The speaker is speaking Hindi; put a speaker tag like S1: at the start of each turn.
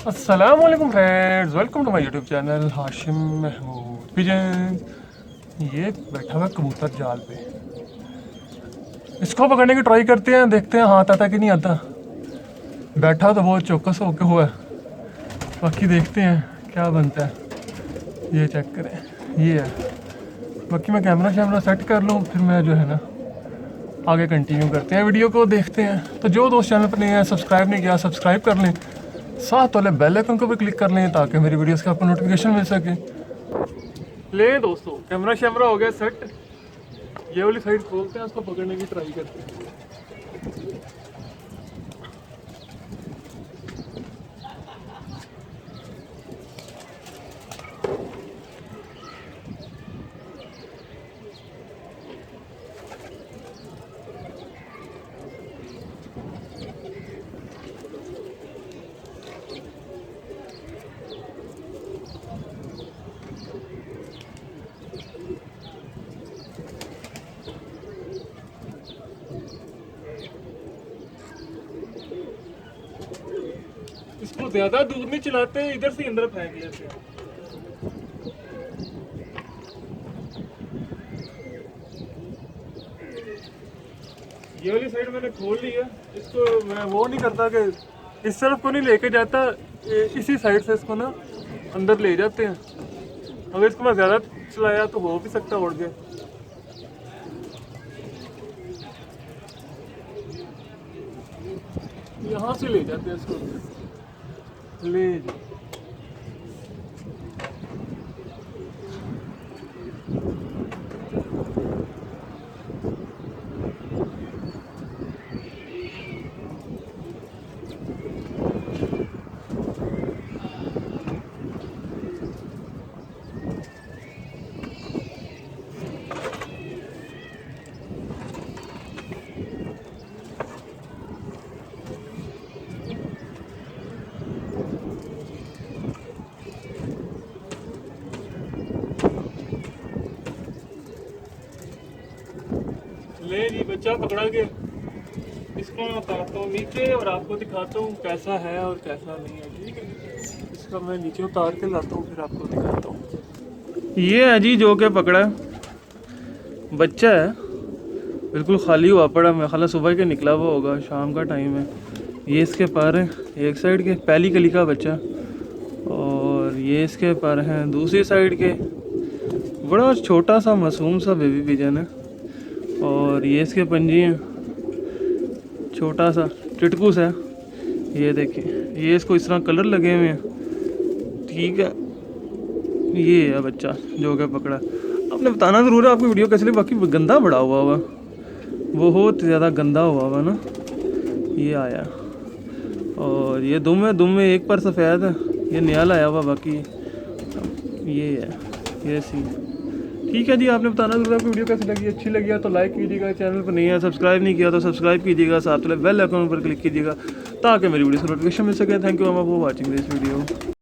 S1: अस्सलाम वालेकुम friends, welcome to my YouTube channel Hashim Mahmood pigeon. ये बैठा हुआ कबूतर जाल पे, इसको पकड़ने की ट्राई करते हैं, देखते हैं हाथ आता कि नहीं आता। बैठा तो बहुत चौकस होके हुआ है, बाकी देखते हैं क्या बनता है। ये चेक करें, ये है। बाकी मैं कैमरा शैमरा सेट कर लूँ, फिर मैं जो है ना आगे कंटिन्यू करते हैं, वीडियो को देखते हैं। तो जो दोस्त चैनल पर नहीं है, सब्सक्राइब नहीं किया, सब्सक्राइब कर लें, साथ वाले बेल आइकन को भी क्लिक कर लें ताकि मेरी वीडियोस का आपको नोटिफिकेशन मिल सके। ले दोस्तों, कैमरा शैमरा हो गया सेट। ये वाली साइड खोलते हैं, उसको पकड़ने की ट्राई करते हैं। इसको ज्यादा दूर नहीं चलाते, इधर से अंदर फेंक लेते हैं। ये वाली साइड मैंने खोल ली है। इसको मैं वो नहीं करता कि इस तरफ को नहीं लेके जाता, इसी साइड से इसको ना अंदर ले जाते हैं। अगर इसको मैं ज़्यादा चलाया तो हो भी सकता उड़ गया। यहाँ से ले जाते हैं इसको, ले जाओ। ले जी, बच्चा पकड़ा के इसको मैं उतारता हूँ नीचे और आपको दिखाता हूँ कैसा है और कैसा नहीं है। ठीक है, इसको मैं नीचे उतार के लाता हूँ, फिर आपको दिखाता हूँ। ये है जी जो के पकड़ा है, बच्चा है, बिल्कुल खाली हुआ पड़ा। मेरा ख्याल सुबह के निकला हुआ होगा, शाम का टाइम है। ये इसके पर हैं एक साइड के, पहली कली का बच्चा, और ये इसके पर हैं दूसरी साइड के। बड़ा छोटा सा मासूम सा बेबी पिजन है, और ये इसके पंजे हैं, छोटा सा टिटकूस है। ये देखिए, ये इसको इस तरह कलर लगे हुए हैं। ठीक है, ये है बच्चा जो कि पकड़ा। आपने बताना ज़रूर है आपकी वीडियो कैसे लगी। बाकी गंदा बड़ा हुआ बहुत ज़्यादा गंदा हुआ ना। ये आया, और ये दुम है, दुम में एक पर सफ़ेद है, ये नया लाया हुआ। बाकी ये है, ये सीन। ठीक है जी, आपने बताना ज़रूर आपको वीडियो कैसी लगी। अच्छी लगी है तो लाइक कीजिएगा, चैनल पर नहीं है सब्सक्राइब नहीं किया तो सब्सक्राइब कीजिएगा, साथ वाले बेल आइकन पर क्लिक कीजिएगा ताकि मेरी वीडियो से नोटिफिकेशन मिल सके। Thank you for watching this video.